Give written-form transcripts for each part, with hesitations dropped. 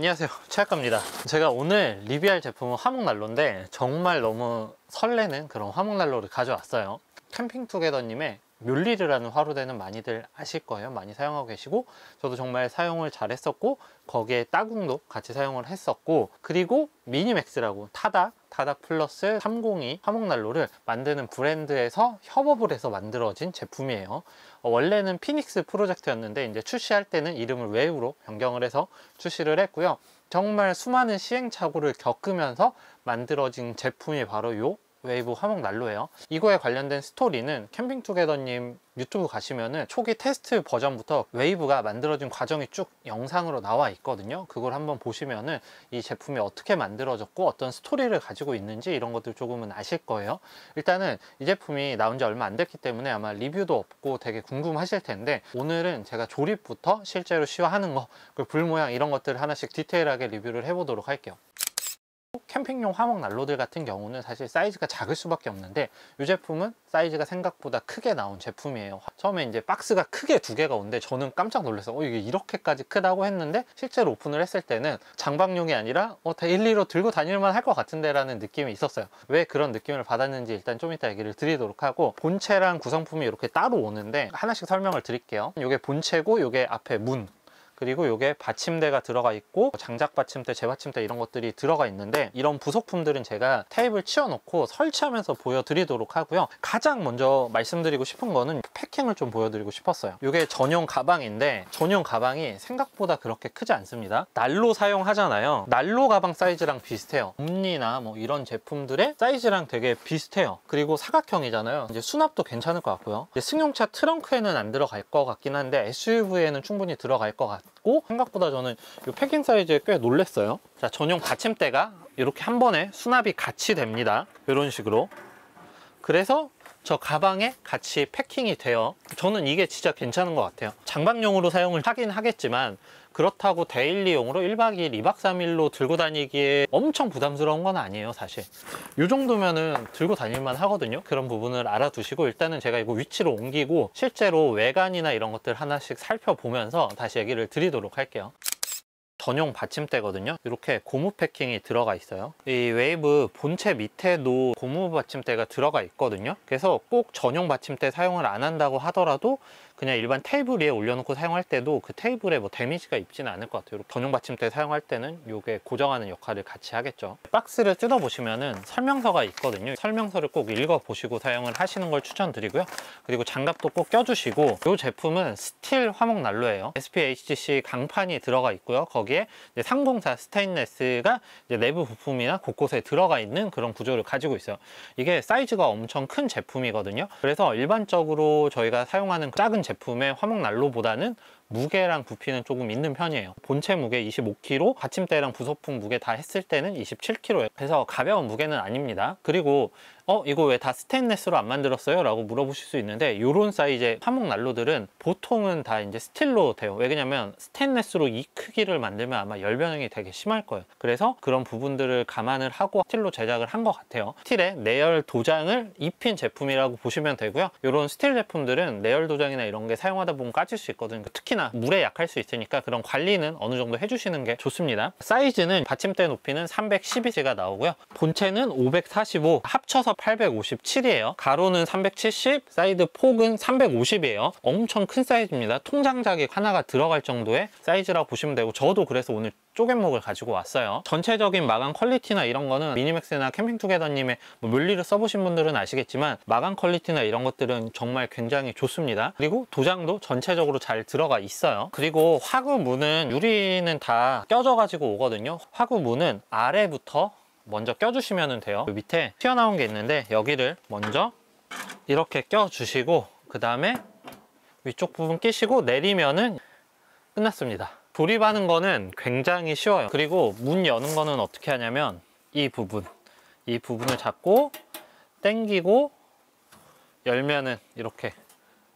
안녕하세요, 최학과입니다. 제가 오늘 리뷰할 제품은 화목난로인데 정말 너무 설레는 그런 화목난로를 가져왔어요. 캠핑투게더님의 뮬리르라는 화로대는 많이들 아실 거예요. 많이 사용하고 계시고, 저도 정말 사용을 잘 했었고, 거기에 따궁도 같이 사용을 했었고, 그리고 미니맥스라고 타닥 플러스 302 화목난로를 만드는 브랜드에서 협업을 해서 만들어진 제품이에요. 원래는 피닉스 프로젝트였는데 이제 출시할 때는 이름을 웨이브로 변경을 해서 출시를 했고요. 정말 수많은 시행착오를 겪으면서 만들어진 제품이 바로 요 웨이브 화목난로예요. 이거에 관련된 스토리는 캠핑투게더님 유튜브 가시면은 초기 테스트 버전부터 웨이브가 만들어진 과정이 쭉 영상으로 나와 있거든요. 그걸 한번 보시면은 이 제품이 어떻게 만들어졌고 어떤 스토리를 가지고 있는지 이런 것들 조금은 아실 거예요. 일단은 이 제품이 나온 지 얼마 안 됐기 때문에 아마 리뷰도 없고 되게 궁금하실 텐데, 오늘은 제가 조립부터 실제로 시화하는 거, 그리고 불 모양 이런 것들을 하나씩 디테일하게 리뷰를 해보도록 할게요. 캠핑용 화목난로들 같은 경우는 사실 사이즈가 작을 수밖에 없는데, 이 제품은 사이즈가 생각보다 크게 나온 제품이에요. 처음에 이제 박스가 크게 두 개가 오는데 저는 깜짝 놀랐어요. 이게 이렇게까지 크다고 했는데, 실제로 오픈을 했을 때는 장박용이 아니라 데일리로 들고 다닐만 할 것 같은데 라는 느낌이 있었어요. 왜 그런 느낌을 받았는지 일단 좀 이따 얘기를 드리도록 하고, 본체랑 구성품이 이렇게 따로 오는데 하나씩 설명을 드릴게요. 이게 본체고, 이게 앞에 문, 그리고 이게 받침대가 들어가 있고, 장작 받침대, 재받침대 이런 것들이 들어가 있는데, 이런 부속품들은 제가 테이블 치워놓고 설치하면서 보여드리도록 하고요. 가장 먼저 말씀드리고 싶은 거는 패킹을 좀 보여드리고 싶었어요. 이게 전용 가방인데, 전용 가방이 생각보다 그렇게 크지 않습니다. 난로 사용하잖아요. 난로 가방 사이즈랑 비슷해요. 옴니나 뭐 이런 제품들의 사이즈랑 되게 비슷해요. 그리고 사각형이잖아요. 이제 수납도 괜찮을 것 같고요. 이제 승용차 트렁크에는 안 들어갈 것 같긴 한데 SUV에는 충분히 들어갈 것 같아요. 생각보다 저는 이 패킹 사이즈에 꽤 놀랐어요. 자, 전용 받침대가 이렇게 한 번에 수납이 같이 됩니다. 이런 식으로. 그래서 저 가방에 같이 패킹이 돼요. 저는 이게 진짜 괜찮은 것 같아요. 장박용으로 사용을 하긴 하겠지만, 그렇다고 데일리용으로 1박 2일, 2박 3일로 들고 다니기에 엄청 부담스러운 건 아니에요, 사실. 이 정도면은 들고 다닐만 하거든요. 그런 부분을 알아두시고, 일단은 제가 이거 위치로 옮기고 실제로 외관이나 이런 것들 하나씩 살펴보면서 다시 얘기를 드리도록 할게요. 전용 받침대거든요. 이렇게 고무 패킹이 들어가 있어요. 이 웨이브 본체 밑에도 고무 받침대가 들어가 있거든요. 그래서 꼭 전용 받침대 사용을 안 한다고 하더라도 그냥 일반 테이블 위에 올려놓고 사용할 때도 그 테이블에 뭐 데미지가 입지는 않을 것 같아요. 전용 받침대 사용할 때는 이게 고정하는 역할을 같이 하겠죠. 박스를 뜯어보시면은 설명서가 있거든요. 설명서를 꼭 읽어보시고 사용을 하시는 걸 추천드리고요. 그리고 장갑도 꼭 껴주시고, 이 제품은 스틸 화목난로예요. SPHGC 강판이 들어가 있고요. 거기에 이제 304 스테인레스가 이제 내부 부품이나 곳곳에 들어가 있는 그런 구조를 가지고 있어요. 이게 사이즈가 엄청 큰 제품이거든요. 그래서 일반적으로 저희가 사용하는 작은 제품의 화목난로보다는 무게랑 부피는 조금 있는 편이에요. 본체 무게 25kg, 받침대랑 부속품 무게 다 했을 때는 27kg예요. 그래서 가벼운 무게는 아닙니다. 그리고 이거 왜 다 스테인레스로 안 만들었어요? 라고 물어보실 수 있는데, 요런 사이즈의 화목난로들은 보통은 다 이제 스틸로 돼요. 왜냐면 스테인레스로 이 크기를 만들면 아마 열변형이 되게 심할 거예요. 그래서 그런 부분들을 감안을 하고 스틸로 제작을 한 것 같아요. 스틸에 내열 도장을 입힌 제품이라고 보시면 되고요. 요런 스틸 제품들은 내열 도장이나 이런 게 사용하다 보면 까질 수 있거든요. 특히나 물에 약할 수 있으니까 그런 관리는 어느 정도 해주시는 게 좋습니다. 사이즈는 받침대 높이는 312G가 나오고요. 본체는 545, 합쳐서 857이에요. 가로는 370, 사이드 폭은 350이에요. 엄청 큰 사이즈입니다. 통장작이 하나가 들어갈 정도의 사이즈라고 보시면 되고, 저도 그래서 오늘 쪼갯목을 가지고 왔어요. 전체적인 마감 퀄리티나 이런 거는 미니맥스나 캠핑투게더님의 뮬리를 써보신 분들은 아시겠지만, 마감 퀄리티나 이런 것들은 정말 굉장히 좋습니다. 그리고 도장도 전체적으로 잘 들어가 있어요. 그리고 화구문은, 유리는 다 껴져 가지고 오거든요. 화구문은 아래부터 먼저 껴주시면 돼요. 밑에 튀어나온 게 있는데 여기를 먼저 이렇게 껴주시고, 그 다음에 위쪽 부분 끼시고 내리면은 끝났습니다. 조립하는 거는 굉장히 쉬워요. 그리고 문 여는 거는 어떻게 하냐면, 이 부분을 잡고 당기고 열면은 이렇게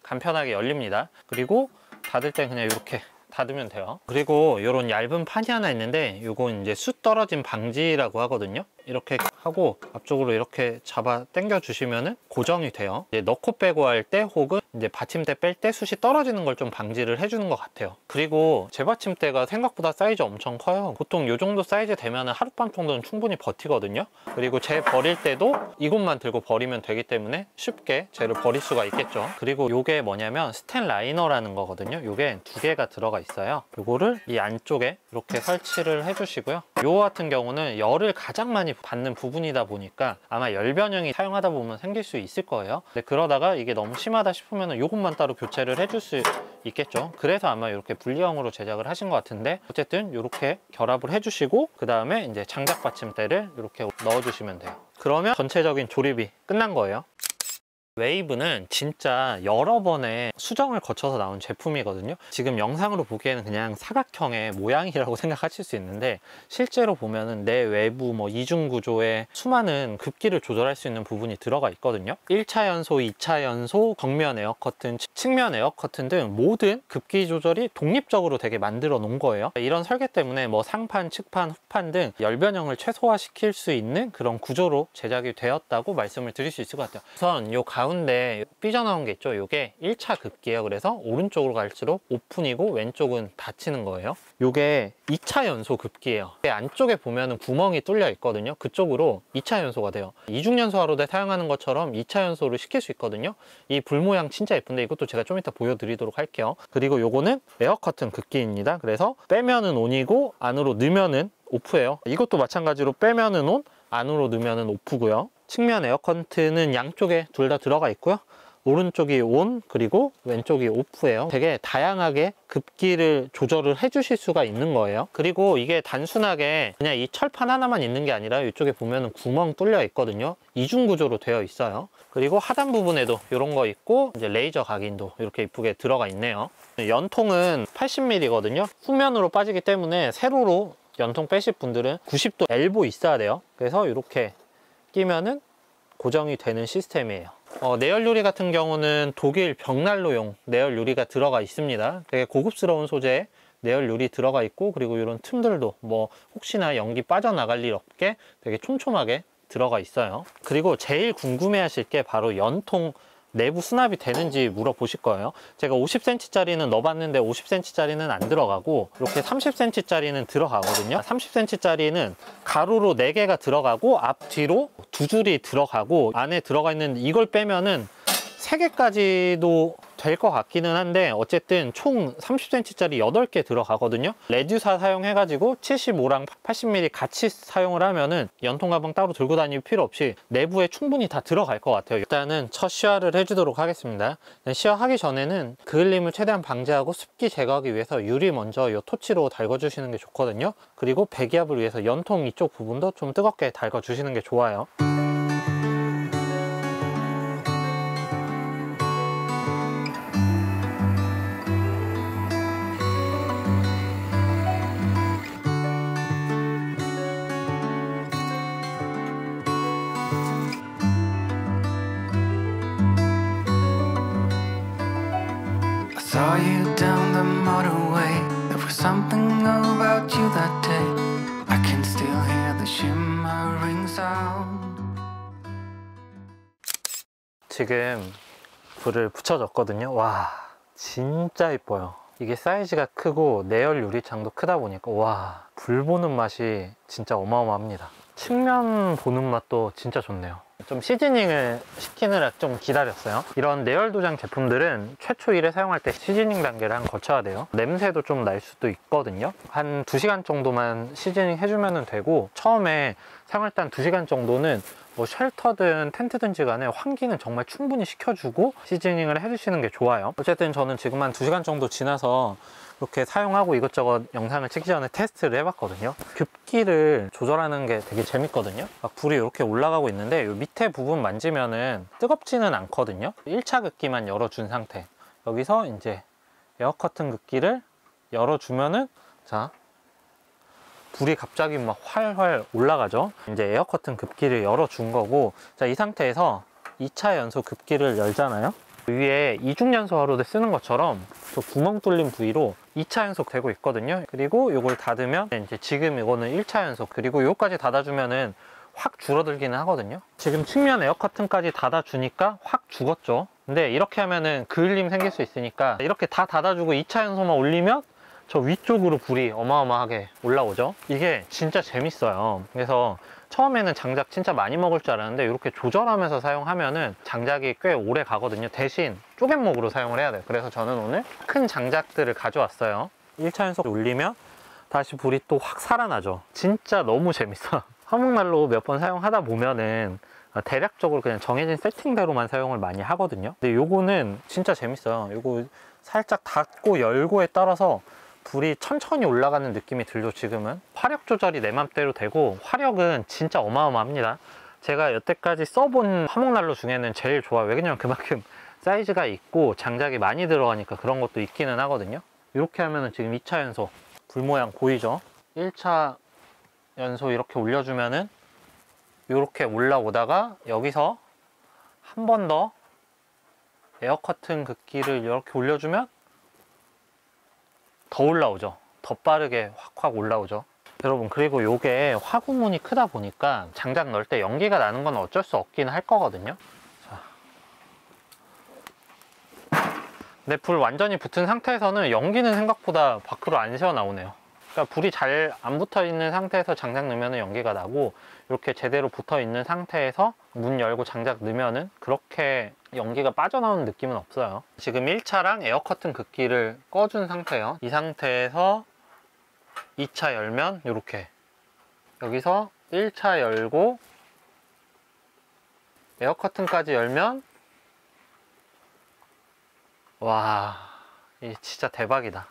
간편하게 열립니다. 그리고 닫을 땐 그냥 이렇게 닫으면 돼요. 그리고 이런 얇은 판이 하나 있는데, 요건 이제 숯 떨어짐 방지라고 하거든요. 이렇게 하고 앞쪽으로 이렇게 잡아 당겨 주시면은 고정이 돼요. 이제 넣고 빼고 할 때 혹은 이제 받침대 뺄 때 숱이 떨어지는 걸 좀 방지를 해주는 것 같아요. 그리고 재받침대가 생각보다 사이즈 엄청 커요. 보통 이 정도 사이즈 되면 하룻밤 정도는 충분히 버티거든요. 그리고 재 버릴 때도 이것만 들고 버리면 되기 때문에 쉽게 재를 버릴 수가 있겠죠. 그리고 이게 뭐냐면 스텐 라이너라는 거거든요. 이게 두 개가 들어가 있어요. 이거를 이 안쪽에 이렇게 설치를 해주시고요. 요 같은 경우는 열을 가장 많이 받는 부분이다 보니까 아마 열 변형이 사용하다 보면 생길 수 있을 거예요. 근데 그러다가 이게 너무 심하다 싶으면 이것만 따로 교체를 해줄 수 있겠죠. 그래서 아마 이렇게 분리형으로 제작을 하신 것 같은데, 어쨌든 이렇게 결합을 해주시고 그 다음에 이제 장작 받침대를 이렇게 넣어주시면 돼요. 그러면 전체적인 조립이 끝난 거예요. 웨이브는 진짜 여러 번의 수정을 거쳐서 나온 제품이거든요. 지금 영상으로 보기에는 그냥 사각형의 모양이라고 생각하실 수 있는데, 실제로 보면은 내 외부 이중 구조에 수많은 급기를 조절할 수 있는 부분이 들어가 있거든요. 1차 연소, 2차 연소, 벽면 에어 커튼, 측면 에어 커튼 등 모든 급기 조절이 독립적으로 되게 만들어 놓은 거예요. 이런 설계 때문에 상판, 측판, 후판 등 열 변형을 최소화시킬 수 있는 그런 구조로 제작이 되었다고 말씀을 드릴 수 있을 것 같아요. 우선 요 가운데 삐져나온 게 있죠. 이게 1차 급기예요. 그래서 오른쪽으로 갈수록 오픈이고 왼쪽은 닫히는 거예요. 이게 2차 연소 급기예요. 안쪽에 보면은 구멍이 뚫려 있거든요. 그쪽으로 2차 연소가 돼요. 이중 연소 화로대 사용하는 것처럼 2차 연소를 시킬 수 있거든요. 이 불 모양 진짜 예쁜데 이것도 제가 좀 이따 보여드리도록 할게요. 그리고 요거는 에어 커튼 급기입니다. 그래서 빼면은 온이고 안으로 넣으면은 오프예요. 이것도 마찬가지로 빼면은 온, 안으로 넣으면은 오프고요. 측면 에어 커튼은 양쪽에 둘 다 들어가 있고요. 오른쪽이 온, 그리고 왼쪽이 오프예요. 되게 다양하게 급기를 조절을 해주실 수가 있는 거예요. 그리고 이게 단순하게 그냥 이 철판 하나만 있는 게 아니라 이쪽에 보면 구멍 뚫려 있거든요. 이중 구조로 되어 있어요. 그리고 하단 부분에도 이런 거 있고, 이제 레이저 각인도 이렇게 이쁘게 들어가 있네요. 연통은 80mm거든요. 후면으로 빠지기 때문에 세로로 연통 빼실 분들은 90도 엘보 있어야 돼요. 그래서 이렇게 끼면은 고정이 되는 시스템이에요. 내열 유리 같은 경우는 독일 벽난로용 내열 유리가 들어가 있습니다. 되게 고급스러운 소재의 내열 유리 들어가 있고, 그리고 이런 틈들도 혹시나 연기 빠져나갈 일 없게 되게 촘촘하게 들어가 있어요. 그리고 제일 궁금해 하실 게 바로 연통 내부 수납이 되는지 물어보실 거예요. 제가 50cm 짜리는 넣어봤는데 50cm 짜리는 안 들어가고 이렇게 30cm 짜리는 들어가거든요. 30cm 짜리는 가로로 4개가 들어가고 앞뒤로 2줄이 들어가고, 안에 들어가 있는 이걸 빼면은 3개까지도 될 것 같기는 한데, 어쨌든 총 30cm 짜리 8개 들어가거든요. 레듀사 사용해가지고 75랑 80mm 같이 사용을 하면은 연통 가방 따로 들고 다닐 필요 없이 내부에 충분히 다 들어갈 것 같아요. 일단은 첫 시화를 해주도록 하겠습니다. 시화하기 전에는 그을림을 최대한 방지하고 습기 제거하기 위해서 유리 먼저 이 토치로 달궈주시는 게 좋거든요. 그리고 배기압을 위해서 연통 이쪽 부분도 좀 뜨겁게 달궈주시는 게 좋아요. Saw you down the motorway. There was something about you that day. I can still hear the shimmering sound. 지금 불을 붙여줬거든요. 와, 진짜 이뻐요. 이게 사이즈가 크고 내열 유리창도 크다 보니까 와, 불 보는 맛이 진짜 어마어마합니다. 측면 보는 맛도 진짜 좋네요. 좀 시즈닝을 시키느라 좀 기다렸어요. 이런 내열 도장 제품들은 최초 1회 사용할 때 시즈닝 단계를 거쳐야 돼요. 냄새도 좀 날 수도 있거든요. 한 2시간 정도만 시즈닝 해주면 되고, 처음에 사용할 때 한 2시간 정도는 쉘터든 텐트든지 간에 환기는 정말 충분히 시켜주고 시즈닝을 해주시는 게 좋아요. 어쨌든 저는 지금 한 2시간 정도 지나서 이렇게 사용하고 이것저것 영상을 찍기 전에 테스트를 해봤거든요. 급기를 조절하는 게 되게 재밌거든요. 막 불이 이렇게 올라가고 있는데 이 밑에 부분 만지면은 뜨겁지는 않거든요. 1차 급기만 열어준 상태. 여기서 이제 에어 커튼 급기를 열어주면은, 자, 불이 갑자기 막 활활 올라가죠. 이제 에어 커튼 급기를 열어준 거고, 자, 이 상태에서 2차 연소 급기를 열잖아요. 위에 이중 연소 화로대 쓰는 것처럼 저 구멍 뚫린 부위로 2차 연속 되고 있거든요. 그리고 이걸 닫으면 이제 지금 이거는 1차 연속, 그리고 요까지 닫아주면은 확 줄어들기는 하거든요. 지금 측면 에어 커튼까지 닫아주니까 확 죽었죠. 근데 이렇게 하면은 그을림 생길 수 있으니까 이렇게 다 닫아주고 2차 연소만 올리면 저 위쪽으로 불이 어마어마하게 올라오죠. 이게 진짜 재밌어요. 그래서 처음에는 장작 진짜 많이 먹을 줄 알았는데 이렇게 조절하면서 사용하면은 장작이 꽤 오래 가거든요. 대신 쪼갯목으로 사용을 해야 돼요. 그래서 저는 오늘 큰 장작들을 가져왔어요. 1차 연속 올리면 다시 불이 또 확 살아나죠. 진짜 너무 재밌어. 화목난로 몇 번 사용하다 보면은 대략적으로 그냥 정해진 세팅대로만 사용을 많이 하거든요. 근데 요거는 진짜 재밌어요. 요거 살짝 닫고 열고에 따라서 불이 천천히 올라가는 느낌이 들죠. 지금은 화력 조절이 내 맘대로 되고 화력은 진짜 어마어마합니다. 제가 여태까지 써본 화목난로 중에는 제일 좋아요. 왜냐면 그만큼 사이즈가 있고 장작이 많이 들어가니까 그런 것도 있기는 하거든요. 이렇게 하면은 지금 2차 연소 불 모양 보이죠? 1차 연소 이렇게 올려주면은 이렇게 올라오다가 여기서 한 번 더 에어 커튼 긋기를 이렇게 올려주면 더 올라오죠. 더 빠르게 확 올라오죠. 여러분, 그리고 요게 화구문이 크다 보니까 장작 넣을 때 연기가 나는 건 어쩔 수 없긴 할 거거든요. 자. 근데 불 완전히 붙은 상태에서는 연기는 생각보다 밖으로 안 새어 나오네요. 그러니까 불이 잘 안 붙어 있는 상태에서 장작 넣으면 연기가 나고, 이렇게 제대로 붙어 있는 상태에서 문 열고 장작 넣으면은 그렇게 연기가 빠져나오는 느낌은 없어요. 지금 1차랑 에어 커튼 긋기를 꺼준 상태예요. 이 상태에서 2차 열면 이렇게, 여기서 1차 열고 에어 커튼까지 열면, 와, 이 진짜 대박이다.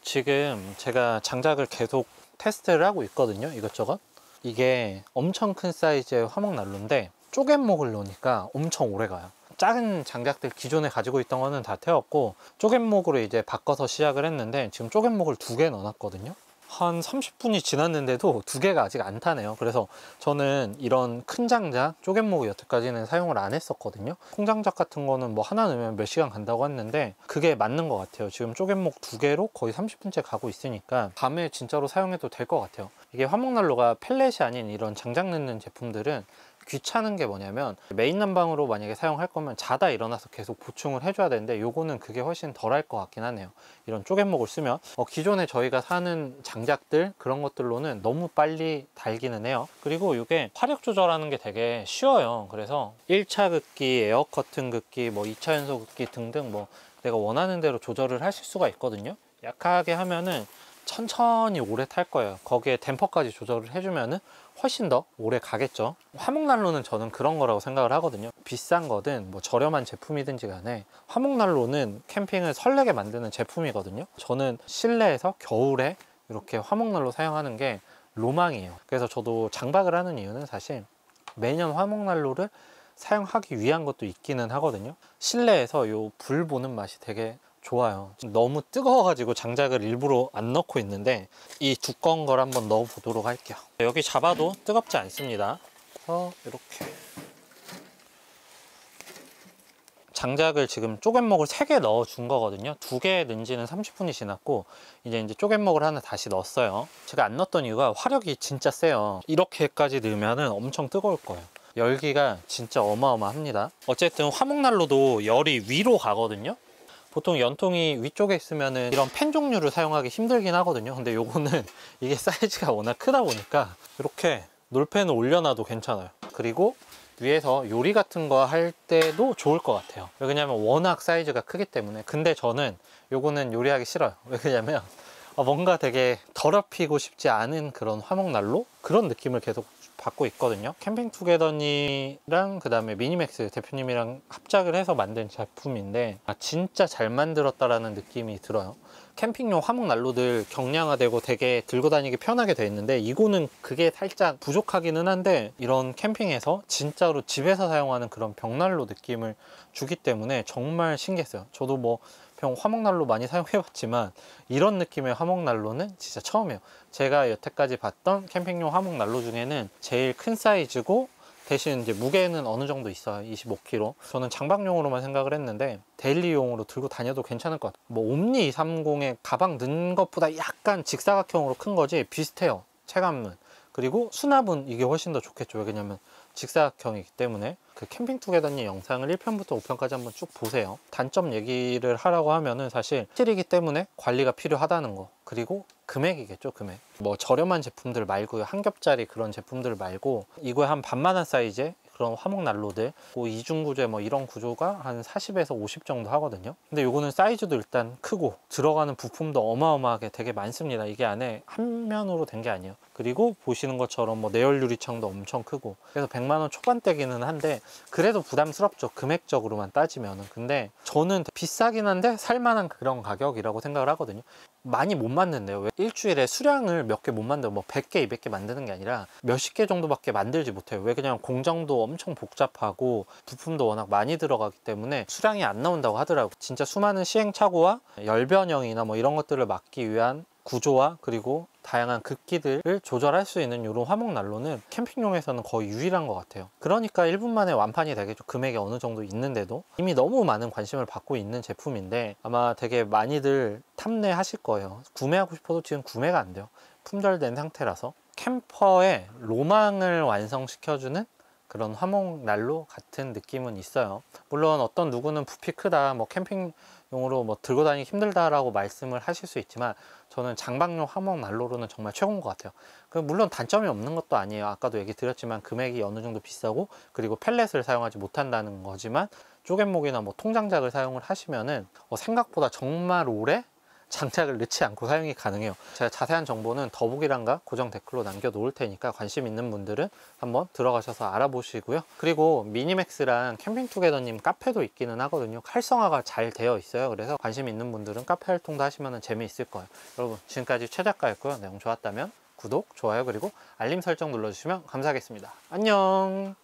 지금 제가 장작을 계속 테스트를 하고 있거든요. 이것저것. 이게 엄청 큰 사이즈의 화목난로인데 쪼갯목을 놓으니까 엄청 오래 가요. 작은 장작들 기존에 가지고 있던 거는 다 태웠고 쪼갯목으로 이제 바꿔서 시작을 했는데, 지금 쪼갯목을 2개 넣어놨거든요. 한 30분이 지났는데도 2개가 아직 안 타네요. 그래서 저는 이런 큰 장작, 쪼갯목을 여태까지는 사용을 안 했었거든요. 콩장작 같은 거는 뭐 하나 넣으면 몇 시간 간다고 했는데 그게 맞는 것 같아요. 지금 쪼갯목 2개로 거의 30분째 가고 있으니까 밤에 진짜로 사용해도 될 것 같아요. 이게 화목난로가 펠렛이 아닌 이런 장작 넣는 제품들은 귀찮은 게 뭐냐면, 메인 난방으로 만약에 사용할 거면 자다 일어나서 계속 보충을 해줘야 되는데 요거는 그게 훨씬 덜 할 것 같긴 하네요. 이런 쪼갯목을 쓰면 기존에 저희가 사는 장작들 그런 것들로는 너무 빨리 달기는 해요. 그리고 이게 화력 조절하는 게 되게 쉬워요. 그래서 1차 긋기, 에어 커튼 긋기, 뭐 2차 연소 긋기 등등 뭐 내가 원하는 대로 조절을 하실 수가 있거든요. 약하게 하면은 천천히 오래 탈 거예요. 거기에 댐퍼까지 조절을 해주면은 훨씬 더 오래 가겠죠. 화목난로는 저는 그런 거라고 생각을 하거든요. 비싼 거든 뭐 저렴한 제품이든지 간에 화목난로는 캠핑을 설레게 만드는 제품이거든요. 저는 실내에서 겨울에 이렇게 화목난로 사용하는 게 로망이에요. 그래서 저도 장박을 하는 이유는 사실 매년 화목난로를 사용하기 위한 것도 있기는 하거든요. 실내에서 요 불 보는 맛이 되게 좋아요. 너무 뜨거워가지고 장작을 일부러 안 넣고 있는데 이 두꺼운 걸 한번 넣어 보도록 할게요. 여기 잡아도 뜨겁지 않습니다. 그래서 이렇게 장작을 지금 쪼갯목을 3개 넣어 준 거거든요. 2개 넣은 지는 30분이 지났고 이제 쪼갯목을 하나 다시 넣었어요. 제가 안 넣었던 이유가 화력이 진짜 세요. 이렇게까지 넣으면 엄청 뜨거울 거예요. 열기가 진짜 어마어마합니다. 어쨌든 화목난로도 열이 위로 가거든요. 보통 연통이 위쪽에 있으면은 이런 팬 종류를 사용하기 힘들긴 하거든요. 근데 요거는 이게 사이즈가 워낙 크다 보니까 이렇게 놀팬을 올려놔도 괜찮아요. 그리고 위에서 요리 같은 거 할 때도 좋을 것 같아요. 왜냐면 워낙 사이즈가 크기 때문에. 근데 저는 요거는 요리하기 싫어요. 왜냐면 뭔가 되게 더럽히고 싶지 않은 그런 화목난로? 그런 느낌을 계속 받고 있거든요. 캠핑투게더님이랑 그 다음에 미니맥스 대표님이랑 합작을 해서 만든 제품인데 진짜 잘 만들었다라는 느낌이 들어요. 캠핑용 화목난로들 경량화되고 되게 들고 다니기 편하게 돼 있는데 이거는 그게 살짝 부족하기는 한데, 이런 캠핑에서 진짜로 집에서 사용하는 그런 벽난로 느낌을 주기 때문에 정말 신기했어요. 저도 뭐 화목난로 많이 사용해봤지만 이런 느낌의 화목난로는 진짜 처음이에요. 제가 여태까지 봤던 캠핑용 화목난로 중에는 제일 큰 사이즈고, 대신 이제 무게는 어느 정도 있어요. 25kg. 저는 장박용으로만 생각을 했는데 데일리용으로 들고 다녀도 괜찮을 것 같아요. 뭐 옴니 230에 가방 넣은 것보다 약간 직사각형으로 큰 거지 비슷해요, 체감은. 그리고 수납은 이게 훨씬 더 좋겠죠. 왜냐면 직사각형이기 때문에. 그 캠핑 투게더님 영상을 1편부터 5편까지 한번 쭉 보세요. 단점 얘기를 하라고 하면은 사실 실이기 때문에 관리가 필요하다는 거, 그리고 금액이겠죠. 금액. 뭐 저렴한 제품들 말고요, 한 겹짜리 그런 제품들 말고 이거에 한 반만한 사이즈의 그런 화목 난로들, 뭐 이중 구조의 뭐 이런 구조가 한 40에서 50 정도 하거든요. 근데 요거는 사이즈도 일단 크고 들어가는 부품도 어마어마하게 되게 많습니다. 이게 안에 한 면으로 된 게 아니에요. 그리고 보시는 것처럼 뭐 내열 유리창도 엄청 크고, 그래서 100만 원 초반대기는 한데 그래도 부담스럽죠, 금액적으로만 따지면은. 근데 저는 비싸긴 한데 살만한 그런 가격이라고 생각을 하거든요. 많이 못 만든대요. 왜? 일주일에 수량을 몇 개 못 만들어. 뭐 100개, 200개 만드는 게 아니라 몇십 개 정도밖에 만들지 못해요. 왜? 그냥 공정도 엄청 복잡하고 부품도 워낙 많이 들어가기 때문에 수량이 안 나온다고 하더라고요. 진짜 수많은 시행착오와 열변형이나 뭐 이런 것들을 막기 위한 구조와 그리고 다양한 극기들을 조절할 수 있는 이런 화목 난로는 캠핑용에서는 거의 유일한 것 같아요. 그러니까 1분 만에 완판이 되겠죠. 금액이 어느 정도 있는데도. 이미 너무 많은 관심을 받고 있는 제품인데 아마 되게 많이들 탐내하실 거예요. 구매하고 싶어도 지금 구매가 안 돼요. 품절된 상태라서. 캠퍼의 로망을 완성시켜주는 그런 화목 난로 같은 느낌은 있어요. 물론 어떤 누구는 부피 크다, 뭐 캠핑용으로 뭐 들고 다니기 힘들다라고 말씀을 하실 수 있지만 저는 장박용 화목 난로로는 정말 최고인 것 같아요. 물론 단점이 없는 것도 아니에요. 아까도 얘기 드렸지만 금액이 어느 정도 비싸고, 그리고 펠렛을 사용하지 못한다는 거지만 쪼갯목이나 뭐 통장작을 사용을 하시면은 생각보다 정말 오래 장착을 넣지 않고 사용이 가능해요. 제가 자세한 정보는 더보기란과 고정 댓글로 남겨 놓을 테니까 관심 있는 분들은 한번 들어가셔서 알아보시고요. 그리고 미니맥스랑 캠핑 투게더님 카페도 있기는 하거든요. 활성화가 잘 되어 있어요. 그래서 관심 있는 분들은 카페 활동도 하시면 재미있을 거예요. 여러분, 지금까지 최 작가였고요. 내용 좋았다면 구독, 좋아요, 그리고 알림 설정 눌러주시면 감사하겠습니다. 안녕.